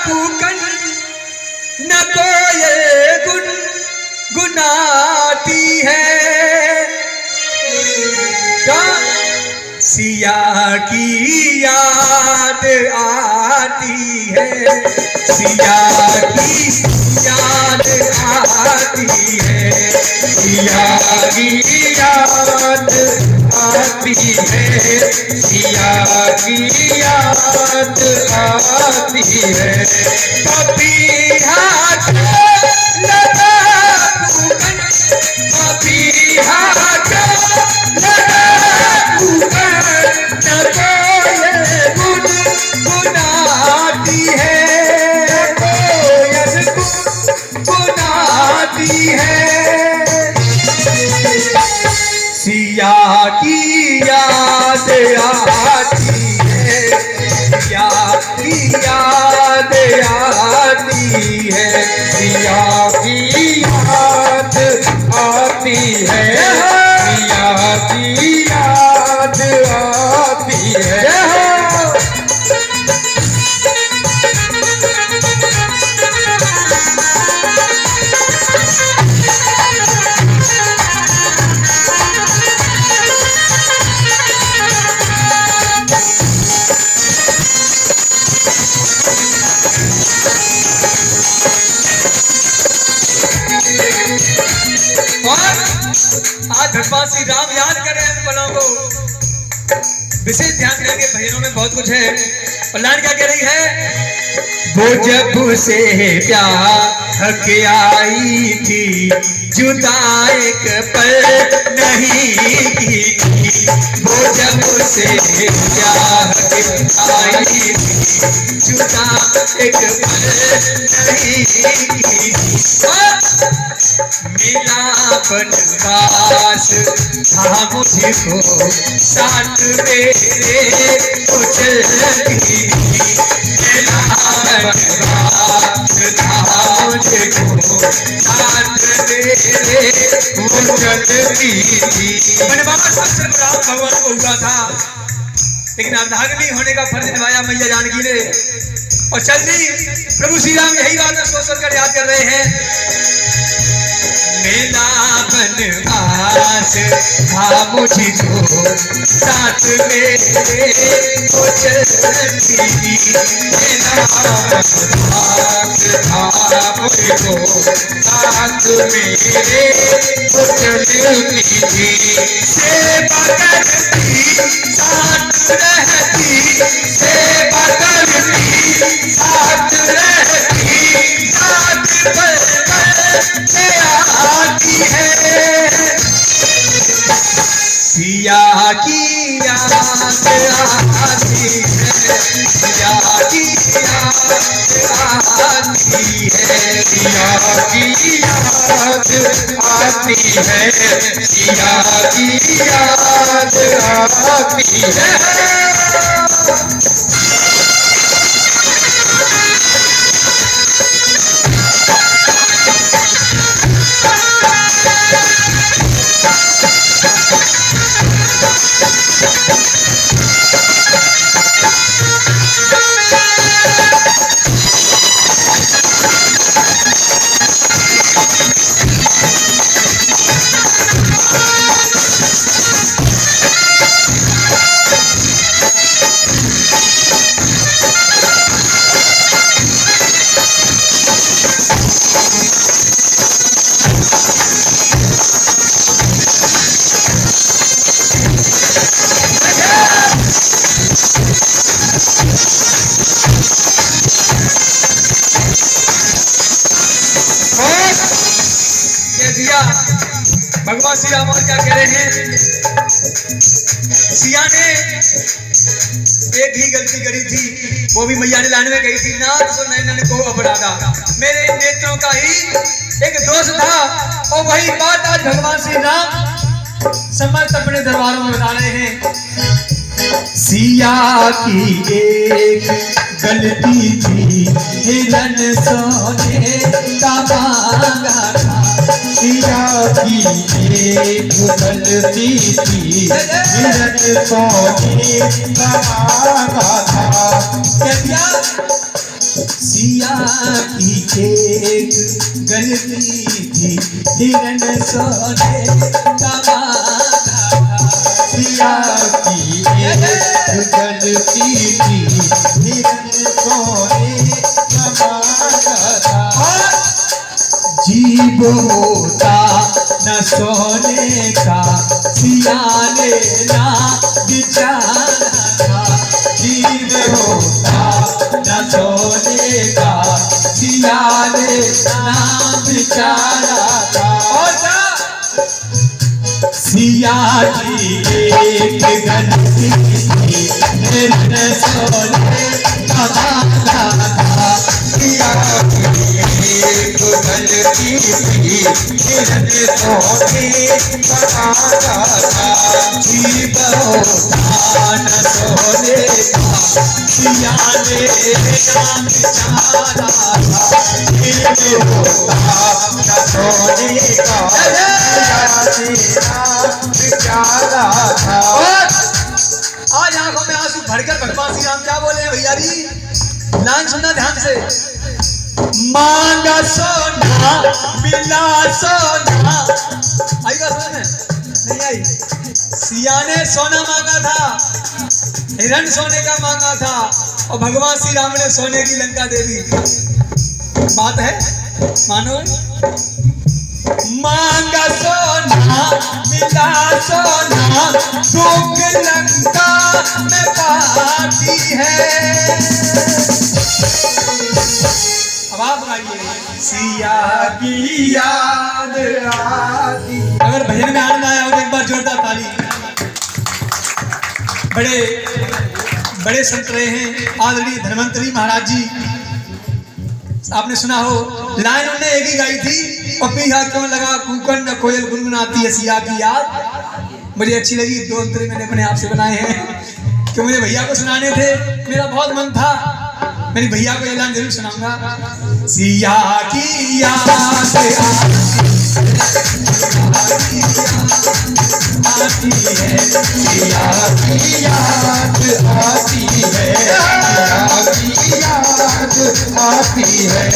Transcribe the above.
कूकन न कोयल गुनगुनाती है। क्या सिया की याद आती है, सिया की याद आती है, सिया की याद आती है, सिया की याद आती है। पपीहा लगा कूकन, पपीहा लगा कूकन न कोयल गुनगुनाती है, कोयल गुनगुनाती है। सिया की याद आती है, सिया की याद आती है, सिया की याद आती है, सिया की याद आती है। आज भगवान श्री राम याद कर रहे हैं पलों को, विशेष ध्यान देंगे। भजनों में बहुत कुछ है। और लाइन क्या कह रही है? वो जब से प्यार के आई थी, जुदा एक पल नहीं की थी। वो जब से प्यार के आई थी, जुदा एक पल नहीं की थी। मिला बनवास था मुझको, साथ मेरे तो चलती। मिला बनवास था मुझको, साथ मेरे वो चलती थी। बनवास अक्सर राम भगवान को हुआ था, लेकिन अर्धांगिनी होने का फर्ज निभाया मैया जानकी ने और चल दी। प्रभु श्री राम यही बात सोच कर याद कर रहे हैं। मेरा बनवास था मुझको, साथ मेरे वो चलती। मेरा बनवास था मुझको, साथ मेरे वो चलती थी। सेवा करती साथ रहती, सेवा करती साथ रहती, साथ पल पल आती है। सिया की याद आती है, सिया की याद आती है, सिया की याद आती है, सिया की याद आती है। भगवान श्री राम क्या कह रहे हैं? सिया ने एक ही गलती करी थी, वो भी मैया ने लाने में कही थी, ना तो नैनन को अपराधा, मेरे नेत्रों का ही एक दोष था। और वही बात आज भगवान श्री राम समर्थ अपने दरबारों में बता रहे हैं। सिया की एक गलती थी, हिरन सोने का मांगा था। सिया की एक गलती थी, हिरन सोने का मांगा था। क्या सिया की एक गलती थी, हिरन सोने का मांगा था। सिया की एक गलती थी, हिरन सोने का मांगा था। जीव होता न सोने का, सिया ने ना बिचारा था। जीव होता न सोने का, सिया ने ना बिचारा था। सिया की एक गलती थी, हिरन सोने का मांगा था। सिया की एक गलती थी, हिरन सोने का मांगा था। जीव होता न सोने का, सिया ने नाम बिचारा था। जीव होता न सोने का, सिया ने नाम बिचारा था। आज आंखों में आंसू भरकर भगवान श्री राम क्या बोले हैं भैया जी? लाइन सुनना ध्यान से। मांगा सोना मिला सोना। आई बात समझ में? नहीं आई? सिया ने सोना मांगा था, हिरण सोने का मांगा था, और भगवान श्री राम ने सोने की लंका दे दी। बात है, मानो। मांगा सोना मिला सोना, दुख लंका में पाती है। अब आप गाइए। सिया की याद आती। अगर भजन में आनंद आया हो तो एक बार जोरदार ताली। बड़े बड़े संत रहे हैं आदरणीय धन्वंतरी महाराज जी। आपने सुना हो, लाइन उन्होंने एक ही गाई थी, पपीहा क्यों लगा कुकन न कोयल गुनगुनाती है सिया की याद। मुझे अच्छी लगी, दो अंतरे मैंने अपने आप से बनाए हैं कि मुझे भैया को सुनाने थे, मेरा बहुत मन था। मेरी भैया को ऐलान जरूर सुनाऊंगा। सिया की याद आती है, सिया की याद आती है, सिया की याद आती है।